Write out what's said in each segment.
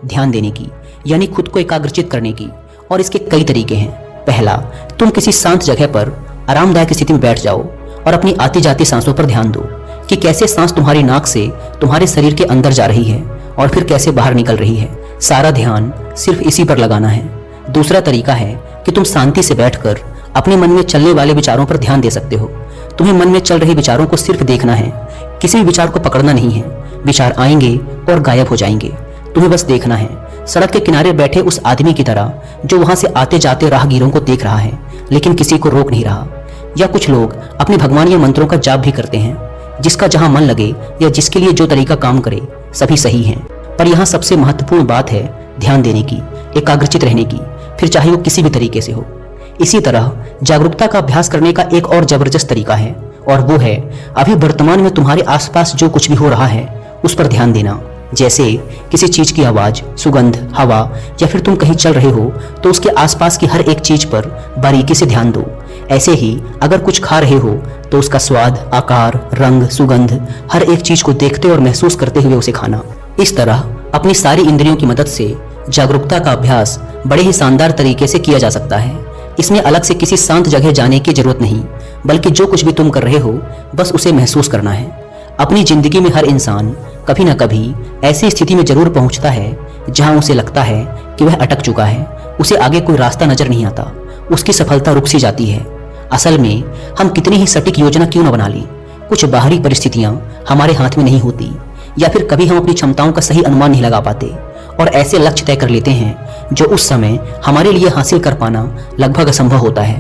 ध्यान देने की, यानी खुद को एकाग्रचित करने की। और इसके कई तरीके हैं। पहला, तुम किसी शांत जगह पर आरामदायक स्थिति में बैठ जाओ और अपनी आती जाती सांसों पर ध्यान दो कि कैसे सांस तुम्हारी नाक से तुम्हारे शरीर के अंदर जा रही है और फिर कैसे बाहर निकल रही है। सारा ध्यान सिर्फ इसी पर लगाना है। दूसरा तरीका है कि तुम शांति से बैठकर अपने मन में चलने वाले विचारों पर ध्यान दे सकते हो। तुम्हें मन में चल रहे विचारों को सिर्फ देखना है, किसी भी विचार को पकड़ना नहीं है। विचार आएंगे और गायब हो जाएंगे, तुम्हें बस देखना है। सड़क के किनारे बैठे उस आदमी की तरह जो वहां से आते जाते राहगीरों को देख रहा है लेकिन किसी को रोक नहीं रहा। या कुछ लोग अपने भगवान या मंत्रों का जाप भी करते हैं, जिसका जहां मन लगे या जिसके लिए जो तरीका काम करे सभी सही है। पर यहाँ सबसे महत्वपूर्ण बात है ध्यान देने की, एकाग्रचित रहने की, फिर चाहे वो किसी भी तरीके से हो। इसी तरह जागरूकता का अभ्यास करने का एक और जबरदस्त तरीका है और वो है अभी वर्तमान में तुम्हारे आसपास जो कुछ भी हो रहा है उस पर ध्यान देना। जैसे किसी चीज की आवाज, सुगंध, हवा, या फिर तुम कहीं चल रहे हो तो उसके आसपास की हर एक चीज पर बारीकी से ध्यान दो। ऐसे ही अगर कुछ खा रहे हो तो उसका स्वाद, आकार, रंग, सुगंध, हर एक चीज को देखते और महसूस करते हुए उसे खाना। इस तरह अपनी सारी इंद्रियों की मदद से जागरूकता का अभ्यास बड़े ही शानदार तरीके से किया जा सकता है। इसमें अलग से किसी शांत जगह जाने की जरूरत नहीं, बल्कि जो कुछ भी तुम कर रहे हो बस उसे महसूस करना है। अपनी जिंदगी में हर इंसान कभी ना कभी ऐसी स्थिति में जरूर पहुंचता है जहां उसे लगता है कि वह अटक चुका है, उसे आगे कोई रास्ता नजर नहीं आता, उसकी सफलता रुक सी जाती है। असल में हम कितनी ही सटीक योजना क्यों न बना लें, कुछ बाहरी परिस्थितियां हमारे हाथ में नहीं होती, या फिर कभी हम अपनी क्षमताओं का सही अनुमान नहीं लगा पाते और ऐसे लक्ष्य तय कर लेते हैं जो उस समय हमारे लिए हासिल कर पाना लगभग असंभव होता है।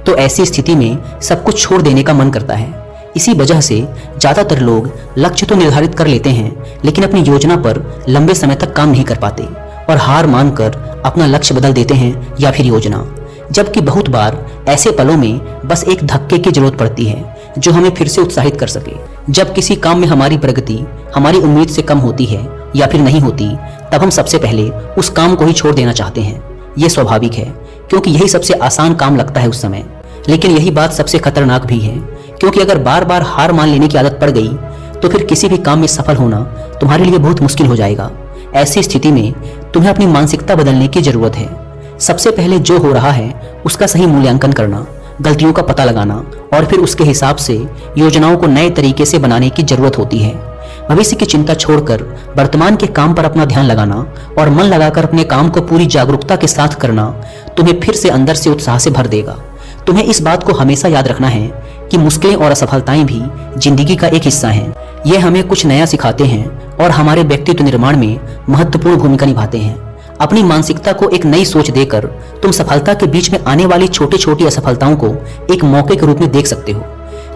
तो ऐसी स्थिति में सब कुछ छोड़ देने का मन करता है। इसी वजह से ज्यादातर लोग लक्ष्य तो निर्धारित कर लेते हैं लेकिन अपनी योजना पर लंबे समय तक काम नहीं कर पाते और हार मानकर अपना लक्ष्य बदल देते हैं या फिर योजना। जबकि बहुत बार ऐसे पलों में बस एक धक्के की जरूरत पड़ती है जो हमें फिर से उत्साहित कर सके। जब किसी काम में हमारी प्रगति हमारी उम्मीद से कम होती है या फिर नहीं होती, तब हम सबसे पहले उस काम को ही छोड़ देना चाहते हैं। ये स्वाभाविक है क्योंकि यही सबसे आसान काम लगता है उस समय। लेकिन यही बात सबसे खतरनाक भी है, क्योंकि अगर बार बार हार मान लेने की आदत पड़ गई तो फिर किसी भी काम में सफल होना तुम्हारे लिए बहुत मुश्किल हो जाएगा। ऐसी स्थिति में तुम्हें अपनी मानसिकता बदलने की जरूरत है। सबसे पहले जो हो रहा है उसका सही मूल्यांकन करना, गलतियों का पता लगाना और फिर उसके हिसाब से योजनाओं को नए तरीके से बनाने की जरूरत होती है। भविष्य की चिंता छोड़कर वर्तमान के काम पर अपना ध्यान लगाना और मन लगाकर अपने काम को पूरी जागरूकता के साथ करना तुम्हें फिर से अंदर से उत्साह से भर देगा। तुम्हें इस बात को हमेशा याद रखना है कि मुश्किलें और असफलताएं भी जिंदगी का एक हिस्सा हैं। ये हमें कुछ नया सिखाते हैं और हमारे व्यक्तित्व निर्माण में महत्वपूर्ण भूमिका निभाते हैं। अपनी मानसिकता को एक नई सोच देकर तुम सफलता के बीच में आने वाली छोटी छोटी असफलताओं को एक मौके के रूप में देख सकते हो।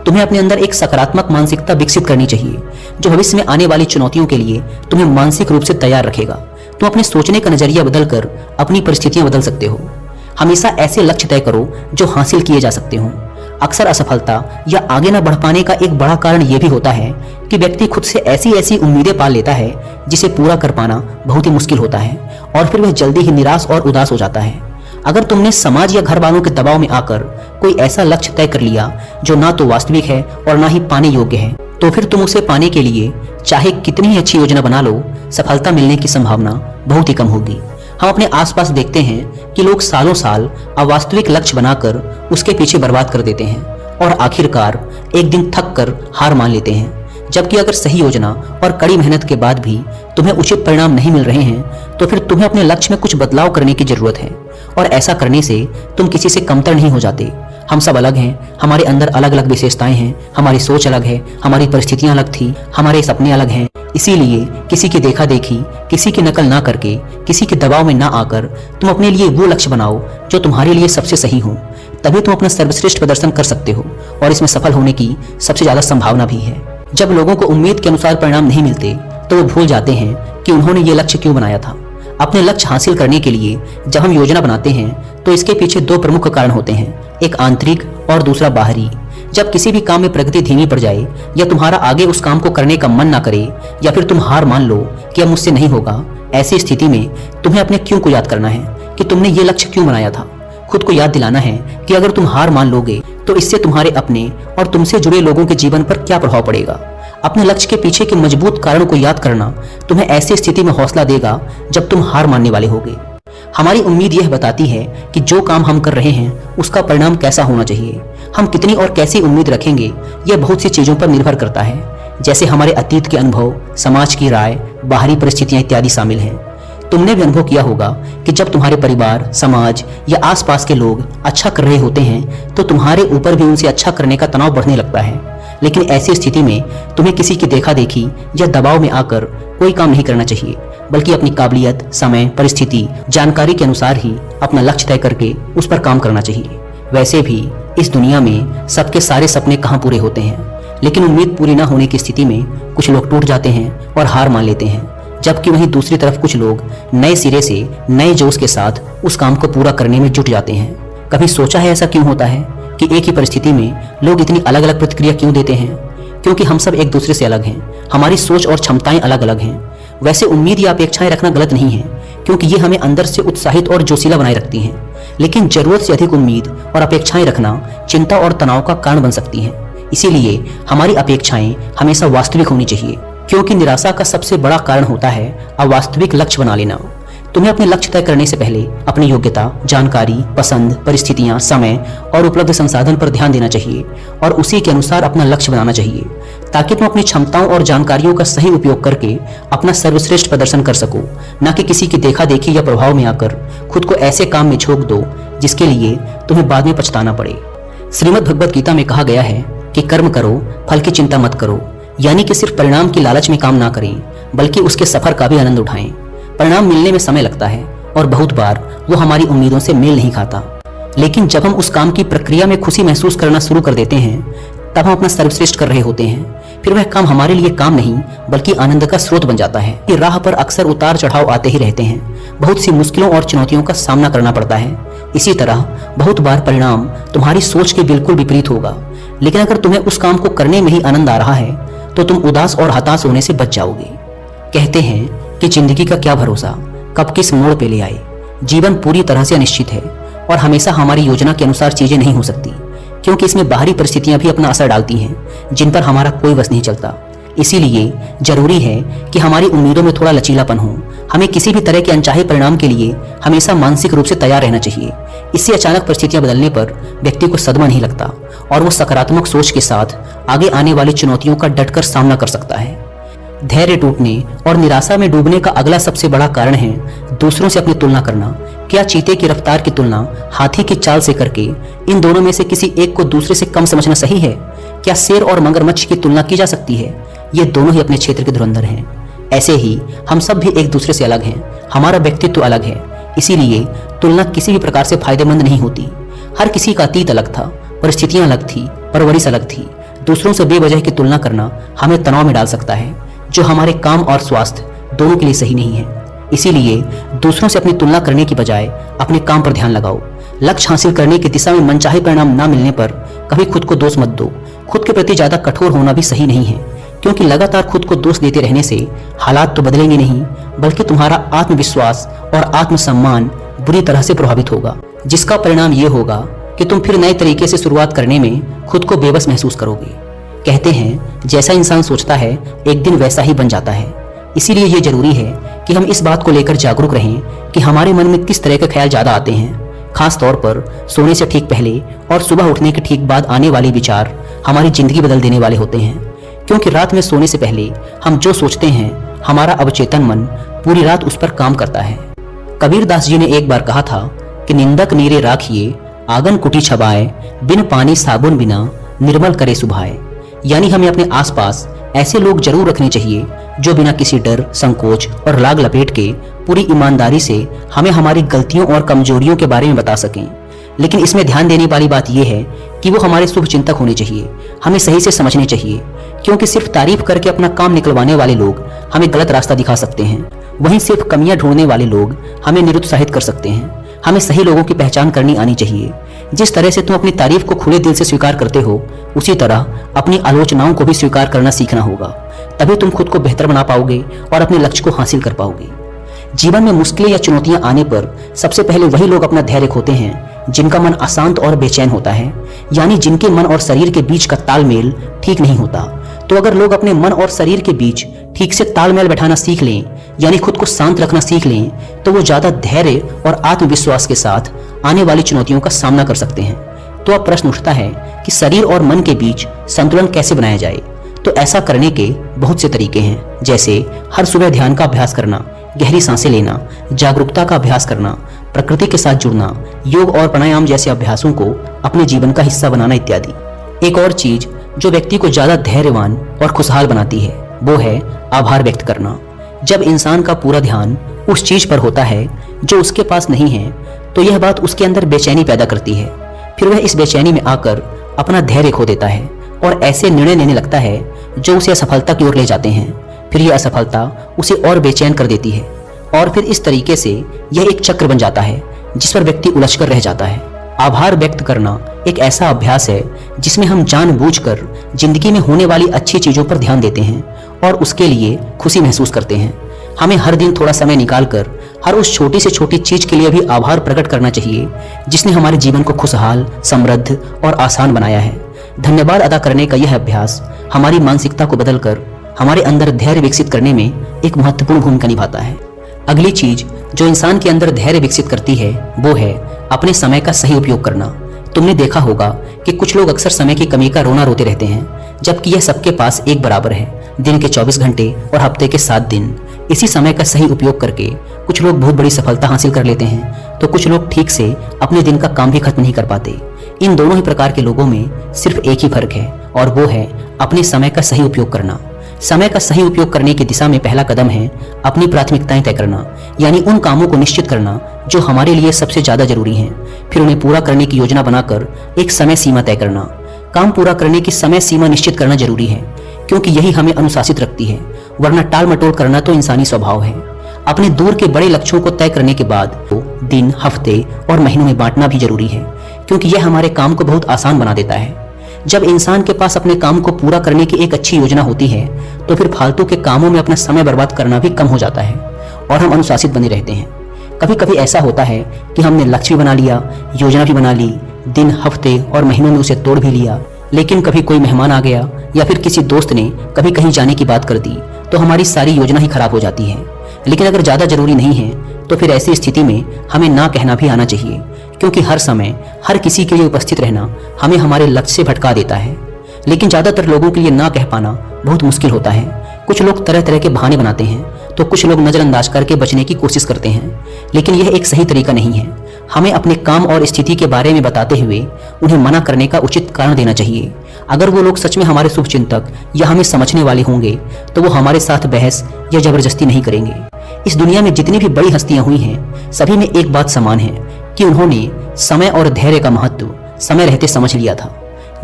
तुम्हें अपने अंदर एक सकारात्मक मानसिकता विकसित करनी चाहिए जो भविष्य में आने वाली चुनौतियों के लिए तुम्हें मानसिक रूप से तैयार रखेगा। तुम अपने सोचने का नजरिया बदलकर अपनी परिस्थितियां बदल सकते हो। हमेशा ऐसे लक्ष्य तय करो जो हासिल किए जा सकते हो। अक्सर असफलता या आगे न बढ़ पाने का एक बड़ा कारण यह भी होता है कि व्यक्ति खुद से ऐसी ऐसी उम्मीदें पाल लेता है जिसे पूरा कर पाना बहुत ही मुश्किल होता है और फिर वह जल्दी ही निराश और उदास हो जाता है। अगर तुमने समाज या घर वालों के दबाव में आकर कोई ऐसा लक्ष्य तय कर लिया जो ना तो वास्तविक है और ना ही पाने योग्य है, तो फिर तुम उसे पाने के लिए चाहे कितनी ही अच्छी योजना बना लो, सफलता मिलने की संभावना बहुत ही कम होगी। हम अपने आसपास देखते हैं कि लोग सालों साल अवास्तविक लक्ष्य बनाकर उसके पीछे बर्बाद कर देते हैं और आखिरकार एक दिन थक कर हार मान लेते हैं। जबकि अगर सही योजना और कड़ी मेहनत के बाद भी तुम्हें उचित परिणाम नहीं मिल रहे हैं तो फिर तुम्हें अपने लक्ष्य में कुछ बदलाव करने की जरूरत है और ऐसा करने से तुम किसी से कमतर नहीं हो जाते। हम सब अलग हैं, हमारे अंदर अलग अलग विशेषताएं हैं, हमारी सोच अलग है, हमारी परिस्थितियां अलग थी, हमारे सपने अलग हैं। इसीलिए किसी की देखा देखी, किसी की नकल ना करके, किसी के दबाव में ना आकर तुम अपने लिए वो लक्ष्य बनाओ जो तुम्हारे लिए सबसे सही हो। तभी तुम अपना सर्वश्रेष्ठ प्रदर्शन कर सकते हो और इसमें सफल होने की सबसे ज्यादा संभावना भी है। जब लोगों को उम्मीद के अनुसार परिणाम नहीं मिलते तो वो भूल जाते हैं कि उन्होंने ये लक्ष्य क्यों बनाया था। अपने लक्ष्य हासिल करने के लिए जब हम योजना बनाते हैं तो इसके पीछे दो प्रमुख कारण होते हैं, एक आंतरिक और दूसरा बाहरी। जब किसी भी काम में प्रगति धीमी पड़ जाए या तुम्हारा आगे उस काम को करने का मन ना करे या फिर तुम हार मान लो कि अब मुझसे नहीं होगा, ऐसी स्थिति में तुम्हें अपने क्यों को याद करना है कि तुमने ये लक्ष्य क्यों बनाया था। खुद को याद दिलाना है कि अगर तुम हार मान लोगे तो इससे तुम्हारे अपने और तुमसे जुड़े लोगों के जीवन पर क्या प्रभाव पड़ेगा। अपने लक्ष्य के पीछे के मजबूत कारण को याद करना तुम्हें ऐसी स्थिति में हौसला देगा जब तुम हार मानने वाले होगे। हमारी उम्मीद यह बताती है कि जो काम हम कर रहे हैं उसका परिणाम कैसा होना चाहिए। हम कितनी और कैसी उम्मीद रखेंगे यह बहुत सी चीजों पर निर्भर करता है, जैसे हमारे अतीत के अनुभव, समाज की राय, बाहरी परिस्थितियां इत्यादि शामिल हैं। तुमने भी अनुभव किया होगा कि जब तुम्हारे परिवार, समाज या आसपास के लोग अच्छा कर रहे होते हैं तो तुम्हारे ऊपर भी उनसे अच्छा करने का तनाव बढ़ने लगता है। लेकिन ऐसी स्थिति में तुम्हें किसी की देखा देखी या दबाव में आकर कोई काम नहीं करना चाहिए, बल्कि अपनी काबिलियत, समय, परिस्थिति, जानकारी के अनुसार ही अपना लक्ष्य तय करके उस पर काम करना चाहिए। वैसे भी इस दुनिया में सबके सारे सपने कहाँ पूरे होते हैं, लेकिन उम्मीद पूरी न होने की स्थिति में कुछ लोग टूट जाते हैं और हार मान लेते हैं, जबकि वहीं दूसरी तरफ कुछ लोग नए सिरे से नए जोश के साथ उस काम को पूरा करने में जुट जाते हैं। कभी सोचा है ऐसा क्यों होता है कि एक ही परिस्थिति में लोग इतनी अलग अलग प्रतिक्रिया क्यों देते हैं? क्योंकि हम सब एक दूसरे से अलग हैं, हमारी सोच और क्षमताएं अलग अलग हैं। वैसे उम्मीद या अपेक्षाएं रखना गलत नहीं है, क्योंकि ये हमें अंदर से उत्साहित और जोशीला बनाए रखती हैं। लेकिन जरूरत से अधिक उम्मीद और अपेक्षाएं रखना चिंता और तनाव का कारण बन सकती हैं। इसीलिए हमारी अपेक्षाएं हमेशा वास्तविक होनी चाहिए, क्योंकि निराशा का सबसे बड़ा कारण होता है अवास्तविक लक्ष्य बना लेना। तुम्हें अपने लक्ष्य तय करने से पहले अपनी योग्यता, जानकारी, पसंद, परिस्थितियां, समय और उपलब्ध संसाधन पर ध्यान देना चाहिए और उसी के अनुसार अपना लक्ष्य बनाना चाहिए, ताकि तुम अपनी क्षमताओं और जानकारियों का सही उपयोग करके अपना सर्वश्रेष्ठ प्रदर्शन कर सको, न कि किसी की देखा देखी या प्रभाव में आकर खुद को ऐसे काम में झोंक दो जिसके लिए तुम्हें बाद में पछताना पड़े। श्रीमद् भगवद गीता में कहा गया है कि कर्म करो, फल की चिंता मत करो, यानी कि सिर्फ परिणाम की लालच में काम ना करें, बल्कि उसके सफर का भी आनंद उठाएं। परिणाम मिलने में समय लगता है और बहुत बार वो हमारी उम्मीदों से मेल नहीं खाता, लेकिन जब हम उस काम की प्रक्रिया में खुशी महसूस करना शुरू कर देते हैं तब हम अपना सर्वश्रेष्ठ कर रहे होते हैं। फिर वह काम हमारे लिए काम नहीं बल्कि आनंद का स्रोत बन जाता है। ये राह पर अक्सर उतार चढ़ाव आते ही रहते हैं, बहुत सी मुश्किलों और चुनौतियों का सामना करना पड़ता है। इसी तरह बहुत बार परिणाम तुम्हारी सोच के बिल्कुल विपरीत होगा, लेकिन अगर तुम्हें उस काम को करने में ही आनंद आ रहा है तो तुम उदास और हताश होने से बच जाओगे। कहते हैं कि जिंदगी का क्या भरोसा कब किस मोड़ पे ले आए। जीवन पूरी तरह से अनिश्चित है और हमेशा हमारी योजना के अनुसार चीजें नहीं हो सकती, क्योंकि इसमें बाहरी परिस्थितियां भी अपना असर डालती हैं जिन पर हमारा कोई वश नहीं चलता। इसीलिए जरूरी है कि हमारी उम्मीदों में थोड़ा लचीलापन हो। हमें किसी भी तरह के अनचाहे परिणाम के लिए हमेशा मानसिक रूप से तैयार रहना चाहिए। इससे अचानक परिस्थितियां बदलने पर व्यक्ति को सदमा नहीं लगता और वो सकारात्मक सोच के साथ आगे आने वाली चुनौतियों का डटकर सामना कर सकता है। धैर्य टूटने और निराशा में डूबने का अगला सबसे बड़ा कारण है दूसरों से अपनी तुलना करना। क्या चीते की रफ्तार की तुलना हाथी की चाल से करके इन दोनों में से किसी एक को दूसरे से कम समझना सही है? क्या शेर और मगरमच्छ की तुलना की जा सकती है? ये दोनों ही अपने क्षेत्र के धुरंधर हैं। ऐसे ही हम सब भी एक दूसरे से अलग हैं, हमारा व्यक्तित्व अलग है। इसीलिए तुलना किसी भी प्रकार से फायदेमंद नहीं होती। हर किसी का अतीत अलग था, परिस्थितियां अलग थी, परवरिश अलग थी। दूसरों से बेवजह की तुलना करना हमें तनाव में डाल सकता है, जो हमारे काम और स्वास्थ्य दोनों के लिए सही नहीं है। इसीलिए दूसरों से अपनी तुलना करने की बजाय अपने काम पर ध्यान लगाओ। लक्ष्य हासिल करने की दिशा में मनचाहे परिणाम ना मिलने पर कभी खुद को दोष मत दो। खुद के प्रति ज्यादा कठोर होना भी सही नहीं है, क्योंकि लगातार खुद को दोष देते रहने से हालात तो बदलेंगे नहीं, बल्कि तुम्हारा आत्मविश्वास और आत्मसम्मान बुरी तरह से प्रभावित होगा, जिसका परिणाम ये होगा कि तुम फिर नए तरीके से शुरुआत करने में खुद को बेबस महसूस करोगे। कहते हैं जैसा इंसान सोचता है एक दिन वैसा ही बन जाता है। इसीलिए ये जरूरी है कि हम इस बात को लेकर जागरूक रहें कि हमारे मन में किस तरह के ख्याल ज्यादा आते हैं। खास तौर पर सोने से ठीक पहले और सुबह उठने के ठीक बाद आने वाले विचार हमारी जिंदगी बदल देने वाले होते हैं, क्योंकि रात में सोने से पहले हम जो सोचते हैं हमारा अवचेतन मन पूरी रात उस पर काम करता है। कबीर दास जी ने एक बार कहा था कि निंदक नीरे राखिए, आंगन कुटी छबाए, बिन पानी साबुन बिना निर्मल करे सुभाए। यानी हमें अपने आसपास ऐसे लोग जरूर रखने चाहिए जो बिना किसी डर, संकोच और लाग लपेट के पूरी ईमानदारी से हमें हमारी गलतियों और कमजोरियों के बारे में बता सकें। लेकिन इसमें ध्यान देने वाली बात यह है कि वो हमारे शुभ चिंतक होने चाहिए, हमें सही से समझने चाहिए, क्योंकि सिर्फ तारीफ करके अपना काम निकलवाने वाले लोग हमें गलत रास्ता दिखा सकते हैं। वहीं सिर्फ कमियां ढूंढने वाले लोग हमें निरुत्साहित कर सकते हैं। हमें सही लोगों की पहचान करनी आनी चाहिए। जिस तरह से तुम अपनी तारीफ को खुले दिल से स्वीकार करते हो, उसी तरह अपनी आलोचनाओं को भी स्वीकार करना सीखना होगा। तभी तुम खुद को बेहतर बना पाओगे और अपने लक्ष्य को हासिल कर पाओगे। जीवन में मुश्किलें या चुनौतियां आने पर सबसे पहले वही लोग अपना धैर्य खोते हैं जिनका मन अशांत और बेचैन होता है, यानी जिनके मन और शरीर के बीच का तालमेल ठीक नहीं होता। तो अगर लोग अपने मन और शरीर के बीच ठीक से तालमेल बैठाना सीख लें, यानी खुद को शांत रखना सीख लें, तो वो ज्यादा धैर्य और आत्मविश्वास के साथ आने वाली चुनौतियों का सामना कर सकते हैं। तो अब प्रश्न उठता है कि शरीर और मन के बीच संतुलन कैसे बनाया जाए। तो ऐसा करने के बहुत से तरीके हैं, जैसे हर सुबह ध्यान का अभ्यास करना, गहरी सांसें लेना, जागरूकता का अभ्यास करना, प्रकृति के साथ जुड़ना, योग और प्राणायाम जैसे अभ्यासों को अपने जीवन का हिस्सा बनाना इत्यादि। एक और चीज जो व्यक्ति को ज्यादा धैर्यवान और खुशहाल बनाती है वो है आभार व्यक्त करना। जब इंसान का पूरा ध्यान उस चीज पर होता है जो उसके पास नहीं है, तो यह बात उसके अंदर बेचैनी पैदा करती है। फिर वह इस बेचैनी में आकर अपना धैर्य खो देता है और ऐसे निर्णय लेने लगता है जो उसे असफलता की ओर ले जाते हैं। फिर यह असफलता उसे और बेचैन कर देती है और फिर इस तरीके से यह एक चक्र बन जाता है जिस पर व्यक्ति उलझकर रह जाता है। आभार व्यक्त करना एक ऐसा अभ्यास है जिसमें हम जानबूझकर जिंदगी में होने वाली अच्छी चीजों पर ध्यान देते हैं और उसके लिए खुशी महसूस करते हैं। हमें हर दिन थोड़ा समय निकालकर हर उस छोटी से छोटी चीज के लिए भी आभार प्रकट करना चाहिए जिसने हमारे जीवन को खुशहाल, समृद्ध और आसान बनाया है। धन्यवाद अदा करने का यह अभ्यास हमारी मानसिकता को बदलकर हमारे अंदर धैर्य विकसित करने में एक महत्वपूर्ण भूमिका निभाता है। अगली चीज जो इंसान के अंदर धैर्य विकसित करती है वो है अपने समय का सही उपयोग करना। तुमने देखा होगा कि कुछ लोग अक्सर समय की कमी का रोना रोते रहते हैं, जबकि यह सबके पास एक बराबर है। दिन के 24 घंटे और हफ्ते के 7 दिन। इसी समय का सही उपयोग करके कुछ लोग बहुत बड़ी सफलता हासिल कर लेते हैं, तो कुछ लोग ठीक से अपने दिन का काम भी खत्म नहीं कर पाते। इन दोनों ही प्रकार के लोगों में सिर्फ एक ही फर्क है और वो है अपने समय का सही उपयोग करना। समय का सही उपयोग करने की दिशा में पहला कदम है अपनी प्राथमिकताएं तय करना, यानी उन कामों को निश्चित करना जो हमारे लिए सबसे ज्यादा जरूरी हैं। फिर उन्हें पूरा करने की योजना बनाकर एक समय सीमा तय करना। काम पूरा करने की समय सीमा निश्चित करना जरूरी है क्योंकि यही हमें अनुशासित रखती है, वरना टाल मटोल करना तो इंसानी स्वभाव है। अपने दूर के बड़े लक्ष्यों को तय करने के बाद दिन, हफ्ते और महीनों में बांटना भी जरूरी है क्योंकि यह हमारे काम को बहुत आसान बना देता है। जब इंसान के पास अपने काम को पूरा करने की एक अच्छी योजना होती है तो फिर फालतू के कामों में अपना समय बर्बाद करना भी कम हो जाता है और हम अनुशासित बने रहते हैं। कभी कभी ऐसा होता है कि हमने लक्ष्य भी बना लिया, योजना भी बना ली, दिन, हफ्ते और महीनों में उसे तोड़ भी लिया, लेकिन कभी कोई मेहमान आ गया या फिर किसी दोस्त ने कभी कहीं जाने की बात कर दी तो हमारी सारी योजना ही खराब हो जाती है। लेकिन अगर ज्यादा जरूरी नहीं है तो फिर ऐसी स्थिति में हमें ना कहना भी आना चाहिए क्योंकि हर समय हर किसी के लिए उपस्थित रहना हमें हमारे लक्ष्य से भटका देता है। लेकिन ज्यादातर लोगों के लिए ना कह पाना बहुत मुश्किल होता है। कुछ लोग तरह तरह के बहाने बनाते हैं तो कुछ लोग नजरअंदाज करके बचने की कोशिश करते हैं, लेकिन यह एक सही तरीका नहीं है। हमें अपने काम और स्थिति के बारे में बताते हुए उन्हें मना करने का उचित कारण देना चाहिए। अगर वो लोग सच में हमारे शुभचिंतक या हमें समझने वाले होंगे तो वो हमारे साथ बहस या जबरदस्ती नहीं करेंगे। इस दुनिया में जितनी भी बड़ी हस्तियां हुई हैं सभी में एक बात समान है कि उन्होंने समय और धैर्य का महत्व समय रहते समझ लिया था।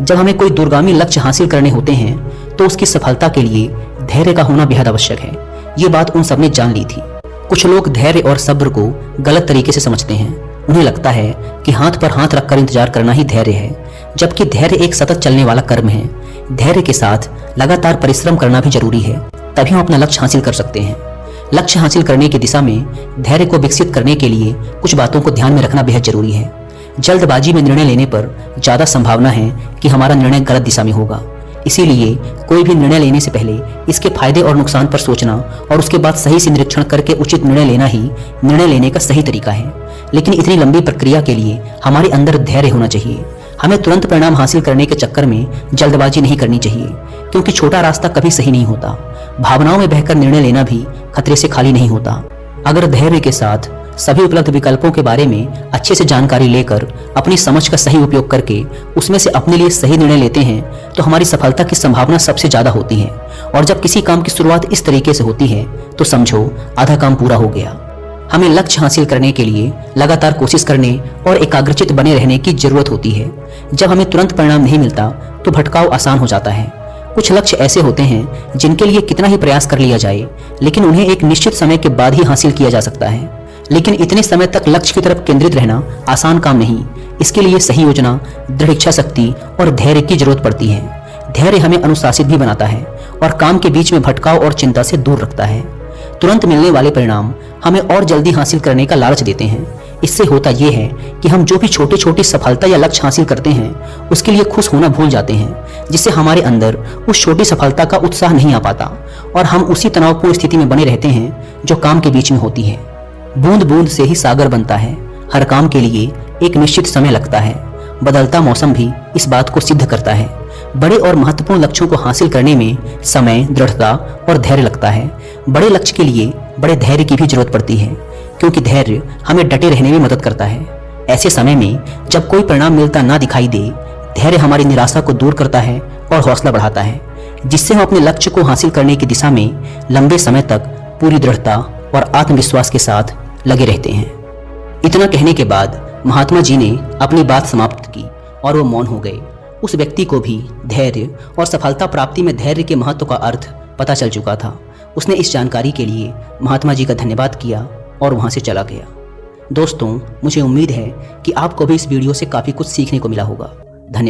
जब हमें कोई दूरगामी लक्ष्य हासिल करने होते हैं तो उसकी सफलता के लिए धैर्य का होना बेहद आवश्यक है। ये बात उन सबने जान ली थी। कुछ लोग धैर्य और सब्र को गलत तरीके से समझते हैं। उन्हें लगता है कि हाथ पर हाथ रखकर इंतजार करना ही धैर्य है, जबकि धैर्य एक सतत चलने वाला कर्म है। धैर्य के साथ लगातार परिश्रम करना भी जरूरी है, तभी हम अपना लक्ष्य हासिल कर सकते हैं। लक्ष्य हासिल करने की दिशा में धैर्य को विकसित करने के लिए कुछ बातों को ध्यान में रखना बेहद जरूरी है। जल्दबाजी में निर्णय लेने पर ज्यादा संभावना है कि हमारा निर्णय गलत दिशा में होगा। इसीलिए कोई भी निर्णय लेने से पहले इसके फायदे और नुकसान पर सोचना और उसके बाद सही से निरीक्षण करके उचित निर्णय लेना ही निर्णय लेने का सही तरीका है। लेकिन इतनी लंबी प्रक्रिया के लिए हमारे अंदर धैर्य होना चाहिए। हमें तुरंत परिणाम हासिल करने के चक्कर में जल्दबाजी नहीं करनी चाहिए क्योंकि छोटा रास्ता कभी सही नहीं होता। भावनाओं में बहकर निर्णय लेना भी खतरे से खाली नहीं होता। अगर धैर्य के साथ सभी उपलब्ध विकल्पों के बारे में अच्छे से जानकारी लेकर अपनी समझ का सही उपयोग करके उसमें से अपने लिए सही निर्णय लेते हैं तो हमारी सफलता की संभावना सबसे ज्यादा होती है। और जब किसी काम की शुरुआत इस तरीके से होती है तो समझो आधा काम पूरा हो गया। हमें लक्ष्य हासिल करने के लिए लगातार कोशिश करने और एकाग्रचित बने रहने की जरूरत होती है। जब हमें तुरंत परिणाम नहीं मिलता तो भटकाव आसान हो जाता है। कुछ लक्ष्य ऐसे होते हैं जिनके लिए कितना ही प्रयास कर लिया जाए लेकिन उन्हें एक निश्चित समय के बाद ही हासिल किया जा सकता है। लेकिन इतने समय तक लक्ष्य की तरफ केंद्रित रहना आसान काम नहीं। इसके लिए सही योजना, दृढ़ इच्छा शक्ति और धैर्य की जरूरत पड़ती है। धैर्य हमें अनुशासित भी बनाता है और काम के बीच में भटकाव और चिंता से दूर रखता है। तुरंत मिलने वाले परिणाम हमें और जल्दी हासिल करने का लालच देते हैं, इससे होता यह है कि हम जो भी छोटी छोटी सफलता या लक्ष्य हासिल करते हैं उसके लिए खुश होना भूल जाते हैं, जिससे हमारे अंदर उस छोटी सफलता का उत्साह नहीं आ पाता और हम उसी तनावपूर्ण स्थिति में बने रहते हैं जो काम के बीच में होती है। बूंद बूंद से ही सागर बनता है। हर काम के लिए एक निश्चित समय लगता है। बदलता मौसम भी इस बात को सिद्ध करता है। बड़े और महत्वपूर्ण लक्ष्यों को हासिल करने में समय, दृढ़ता और धैर्य लगता है। बड़े लक्ष्य के लिए बड़े धैर्य की भी जरूरत पड़ती है, क्योंकि धैर्य हमें डटे रहने में मदद करता है। ऐसे समय में जब कोई परिणाम मिलता ना दिखाई दे, धैर्य हमारी निराशा को दूर करता है और हौसला बढ़ाता है, जिससे हम अपने लक्ष्य को हासिल करने की दिशा में लंबे समय तक पूरी दृढ़ता और आत्मविश्वास के साथ लगे रहते हैं। इतना कहने के बाद महात्मा जी ने अपनी बात समाप्त की और वो मौन हो गए। उस व्यक्ति को भी धैर्य और सफलता प्राप्ति में धैर्य के महत्व का अर्थ पता चल चुका था। उसने इस जानकारी के लिए महात्मा जी का धन्यवाद किया और वहां से चला गया। दोस्तों, मुझे उम्मीद है कि आपको भी इस वीडियो से काफ़ी कुछ सीखने को मिला होगा।